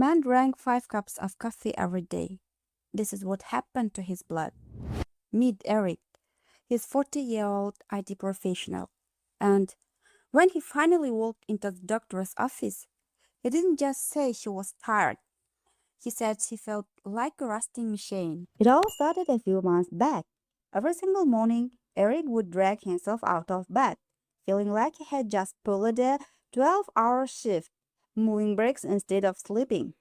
man drank 5 cups of coffee every day. This is what happened to his blood. Meet Eric. He's 40-year-old IT professional. And when he finally walked into the doctor's office, he didn't just say he was tired. He said he felt like a rusting machine. It all started a few months back. Every single morning, Eric would drag himself out of bed, feeling like he had just pulled a 12-hour shift, moving bricks instead of sleeping.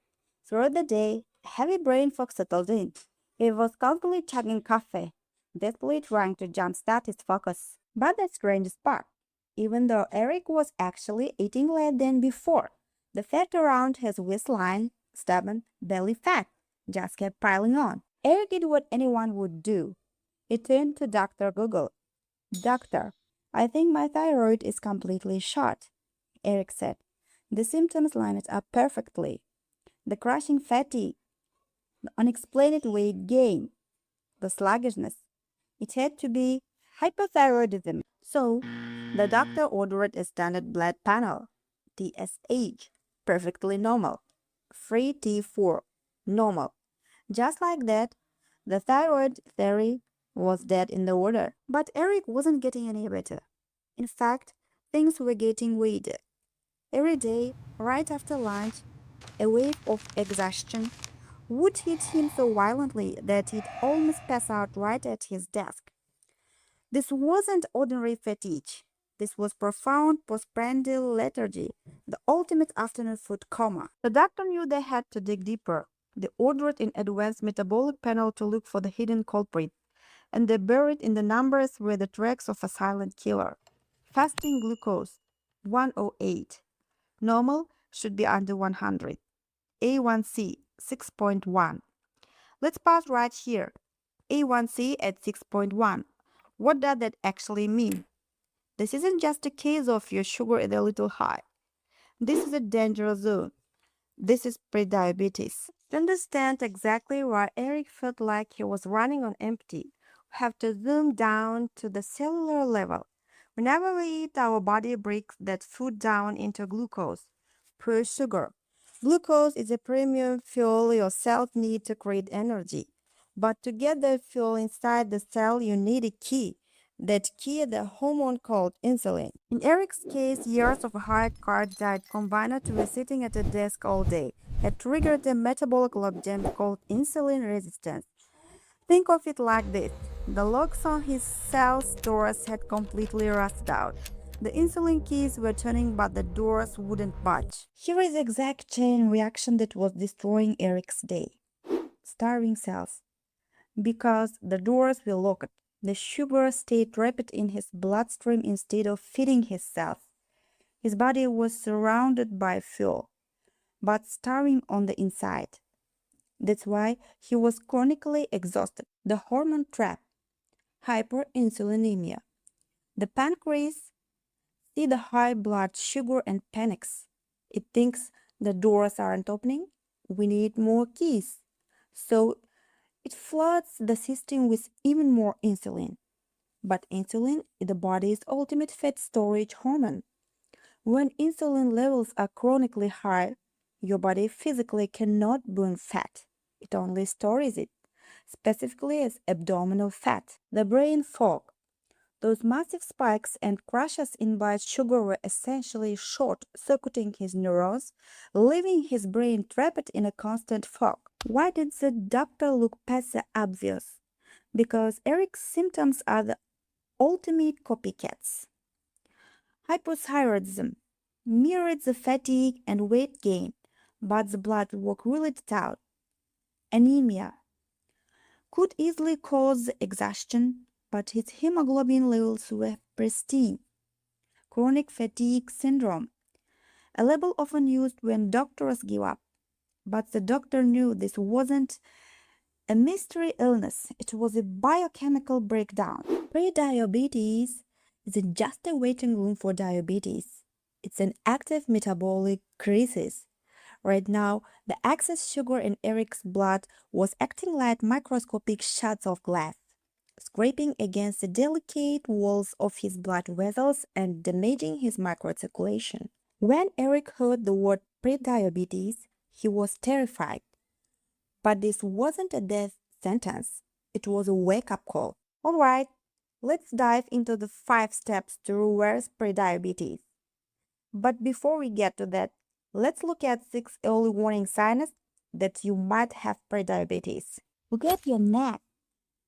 Throughout the day, a heavy brain fog settled in. He was constantly chugging coffee, desperately trying to jumpstart his focus. But the strangest part, even though Eric was actually eating less than before, the fat around his waistline, stubborn belly fat, just kept piling on. Eric did what anyone would do. He turned to Dr. Google. Doctor, I think my thyroid is completely shot, Eric said. The symptoms lined up perfectly. The crushing fatigue, the unexplained weight gain, the sluggishness. It had to be hypothyroidism. So, the doctor ordered a standard blood panel, TSH, perfectly normal. Free T4, normal. Just like that, the thyroid theory was dead in the order. But Eric wasn't getting any better. In fact, things were getting weirder. Every day, right after lunch, a wave of exhaustion would hit him so violently that he'd almost pass out right at his desk. This wasn't ordinary fatigue. This was profound postprandial lethargy, the ultimate afternoon food coma. The doctor knew they had to dig deeper. They ordered an advanced metabolic panel to look for the hidden culprit, and they buried in the numbers were the tracks of a silent killer. Fasting glucose, 108. Normal should be under 100. A1C, 6.1. Let's pause right here. A1C at 6.1. What does that actually mean? This isn't just a case of your sugar is a little high. This is a danger zone. This is prediabetes. To understand exactly why Eric felt like he was running on empty, we have to zoom down to the cellular level. Whenever we eat, our body breaks that food down into glucose, pure sugar. Glucose is a premium fuel your cells need to create energy. But to get the fuel inside the cell, you need a key. That key is the hormone called insulin. In Eric's case, years of a high-carb diet combined with sitting at a desk all day had triggered a metabolic logjam called insulin resistance. Think of it like this. The locks on his cell's doors had completely rusted out. The insulin keys were turning, but the doors wouldn't budge. Here is the exact chain reaction that was destroying Eric's day. Starving cells. Because the doors were locked, the sugar stayed trapped in his bloodstream instead of feeding his cells. His body was surrounded by fuel, but starving on the inside. That's why he was chronically exhausted. The hormone trap, hyperinsulinemia. The pancreas sees the high blood sugar and panics. It thinks the doors aren't opening. We need more keys. So it floods the system with even more insulin. But insulin is the body's ultimate fat storage hormone. When insulin levels are chronically high, your body physically cannot burn fat. It only stores it, specifically as abdominal fat. The brain fog. Those massive spikes and crashes in blood sugar were essentially short-circuiting his neurons, leaving his brain trapped in a constant fog. Why did the doctor look past the obvious? Because Eric's symptoms are the ultimate copycats. Hypothyroidism mirrored the fatigue and weight gain, but the blood work really out. Anemia could easily cause exhaustion, but his hemoglobin levels were pristine. Chronic fatigue syndrome, a label often used when doctors give up. But the doctor knew this wasn't a mystery illness, it was a biochemical breakdown. Prediabetes isn't just a waiting room for diabetes. It's an active metabolic crisis. Right now, the excess sugar in Eric's blood was acting like microscopic shards of glass, scraping against the delicate walls of his blood vessels and damaging his microcirculation. When Eric heard the word prediabetes, He was terrified. But this wasn't a death sentence. It was a wake-up call. All right, let's dive into the 5 steps to reverse prediabetes. But before we get to that, let's look at 6 early warning signs that you might have prediabetes. Look at your neck.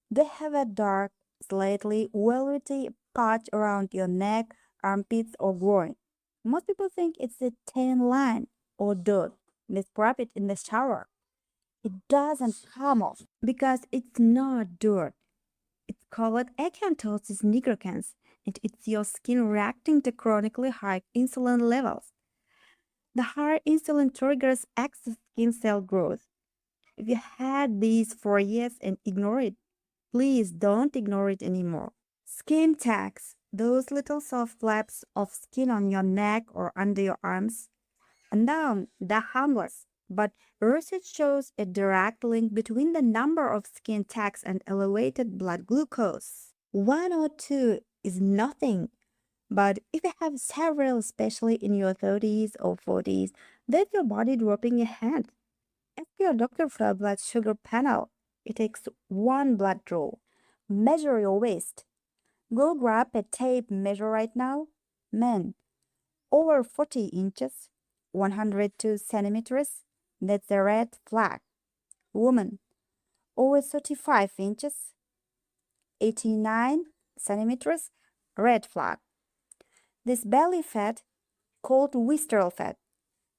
They have a dark, slightly velvety patch around your neck, armpits, or groin. Most people think it's a tan line or dirt. They scrub it in the shower. It doesn't come off because it's not dirt. It's called acanthosis nigricans, and it's your skin reacting to chronically high insulin levels. The higher insulin triggers excess skin cell growth. If you had these for years and ignore it, please don't ignore it anymore. Skin tags, those little soft flaps of skin on your neck or under your arms, and now they're harmless. But research shows a direct link between the number of skin tags and elevated blood glucose. One or two is nothing, but if you have several, especially in your 30s or 40s, that's your body dropping a hint. Ask your doctor for a blood sugar panel. It takes one blood draw. Measure your waist. Go grab a tape measure right now. Men, over 40 inches, 102 centimeters, that's a red flag. Woman, over 35 inches, 89 centimeters, red flag. This belly fat, called visceral fat,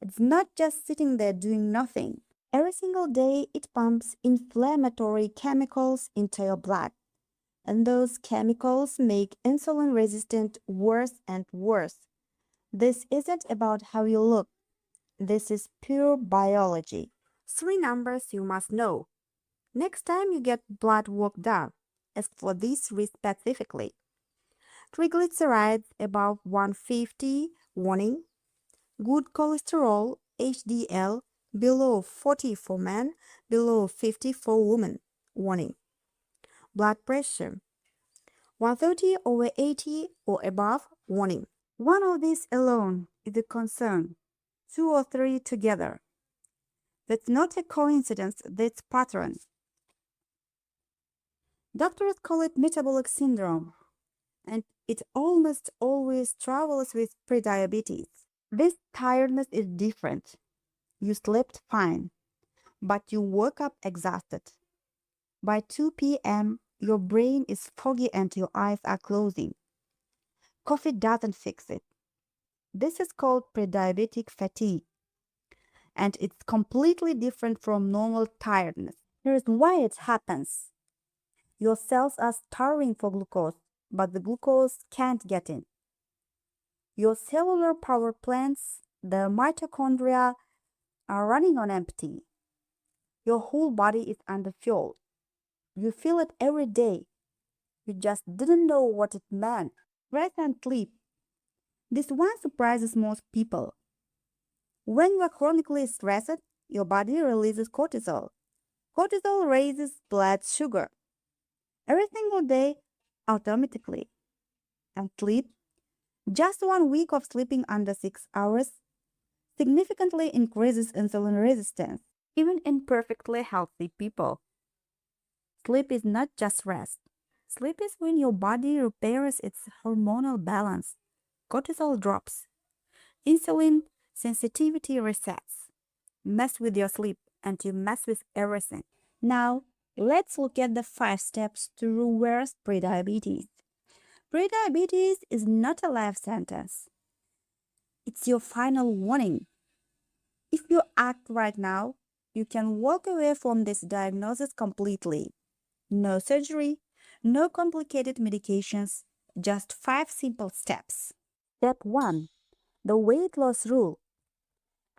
it's not just sitting there doing nothing. Every single day, it pumps inflammatory chemicals into your blood. And those chemicals make insulin resistance worse and worse. This isn't about how you look. This is pure biology. 3 numbers you must know. Next time you get blood work done, ask for these 3 specifically. Triglycerides above 150, warning. Good cholesterol, HDL, below 40 for men, below 50 for women, warning. Blood pressure, 130 over 80 or above, warning. One of these alone is a concern. 2 or 3 together. That's not a coincidence, that's pattern. Doctors call it metabolic syndrome, and it almost always travels with prediabetes. This tiredness is different. You slept fine, but you woke up exhausted. By 2 p.m., your brain is foggy and your eyes are closing. Coffee doesn't fix it. This is called prediabetic fatigue, and it's completely different from normal tiredness. Here's why it happens. Your cells are starving for glucose, but the glucose can't get in. Your cellular power plants, the mitochondria, are running on empty. Your whole body is underfueled. You feel it every day. You just didn't know what it meant. Rest and sleep. This one surprises most people. When you are chronically stressed, your body releases cortisol. Cortisol raises blood sugar every single day automatically. And sleep, just 1 week of sleeping under 6 hours, significantly increases insulin resistance, even in perfectly healthy people. Sleep is not just rest. Sleep is when your body repairs its hormonal balance. Cortisol drops. Insulin sensitivity resets. Mess with your sleep and you mess with everything. Now, let's look at the 5 steps to reverse prediabetes. Prediabetes is not a life sentence. It's your final warning. If you act right now, you can walk away from this diagnosis completely. No surgery, no complicated medications, just 5 simple steps. Step 1. The weight loss rule.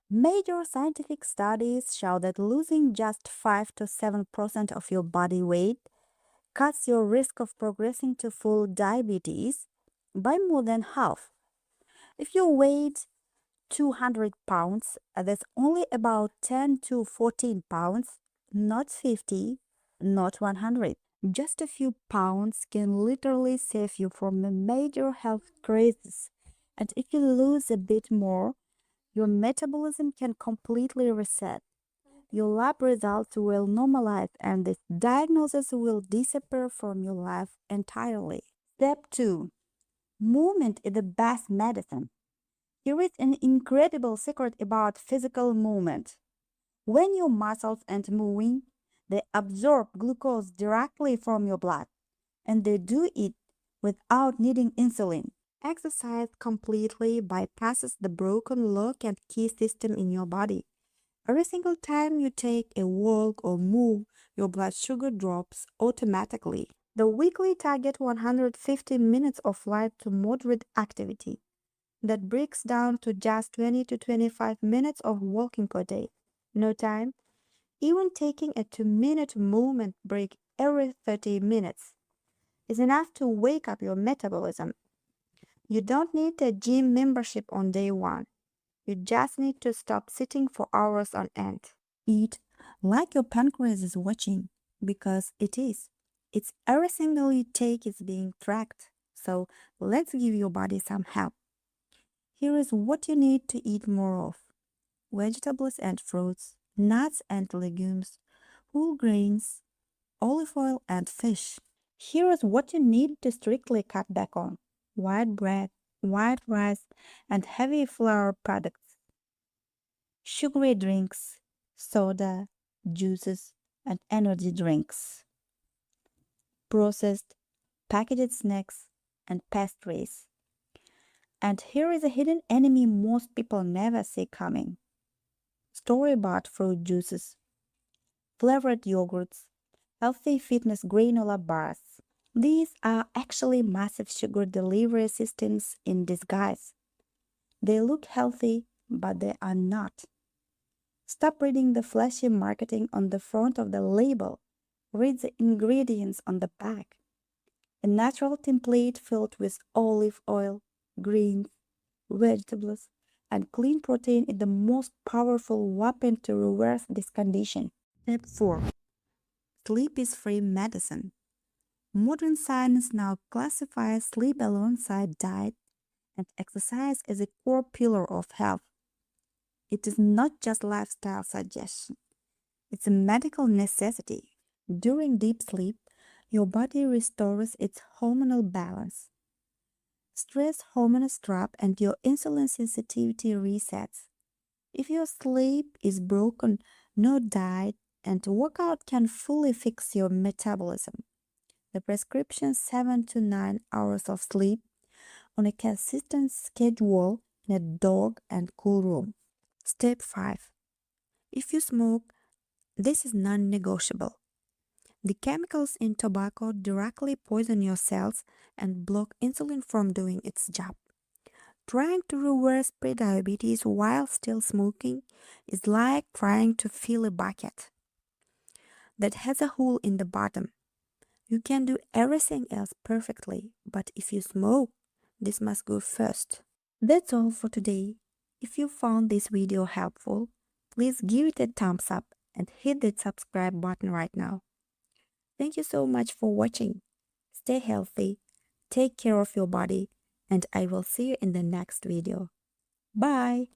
Major scientific studies show that losing just 5 to 7% of your body weight cuts your risk of progressing to full diabetes by more than half. If you weigh 200 pounds, that's only about 10 to 14 pounds, not 50, not 100. Just a few pounds can literally save you from a major health crisis. And if you lose a bit more, your metabolism can completely reset. Your lab results will normalize and this diagnosis will disappear from your life entirely. Step 2. Movement is the best medicine. Here is an incredible secret about physical movement. When your muscles aren't moving, they absorb glucose directly from your blood, and they do it without needing insulin. Exercise completely bypasses the broken lock and key system in your body. Every single time you take a walk or move, your blood sugar drops automatically. The weekly target 150 minutes of light to moderate activity. That breaks down to just 20 to 25 minutes of walking per day. No time, even taking a 2-minute movement break every 30 minutes is enough to wake up your metabolism. You don't need a gym membership on day one. You just need to stop sitting for hours on end. Eat like your pancreas is watching, because it is. It's every single you take is being tracked. So let's give your body some help. Here is what you need to eat more of: vegetables and fruits, nuts and legumes, whole grains, olive oil and fish. Here is what you need to strictly cut back on: white bread, white rice, and heavy flour products, sugary drinks, soda, juices, and energy drinks, processed, packaged snacks, and pastries. And here is a hidden enemy most people never see coming: store-bought fruit juices, flavored yogurts, healthy fitness granola bars. These are actually massive sugar delivery systems in disguise. They look healthy, but they are not. Stop reading the flashy marketing on the front of the label. Read the ingredients on the back. A natural template filled with olive oil, greens, vegetables, and clean protein is the most powerful weapon to reverse this condition. Step 4. Sleep is free medicine. Modern science now classifies sleep alongside diet and exercise as a core pillar of health. It is not just lifestyle suggestion. It's a medical necessity. During deep sleep, your body restores its hormonal balance. Stress hormones drop and your insulin sensitivity resets. If your sleep is broken, no diet and workout can fully fix your metabolism. The prescription 7 to 9 hours of sleep on a consistent schedule in a dark and cool room. Step 5. If you smoke, this is non-negotiable. The chemicals in tobacco directly poison your cells and block insulin from doing its job. Trying to reverse prediabetes while still smoking is like trying to fill a bucket that has a hole in the bottom. You can do everything else perfectly, but if you smoke, this must go first. That's all for today. If you found this video helpful, please give it a thumbs up and hit that subscribe button right now. Thank you so much for watching. Stay healthy, take care of your body, and I will see you in the next video. Bye!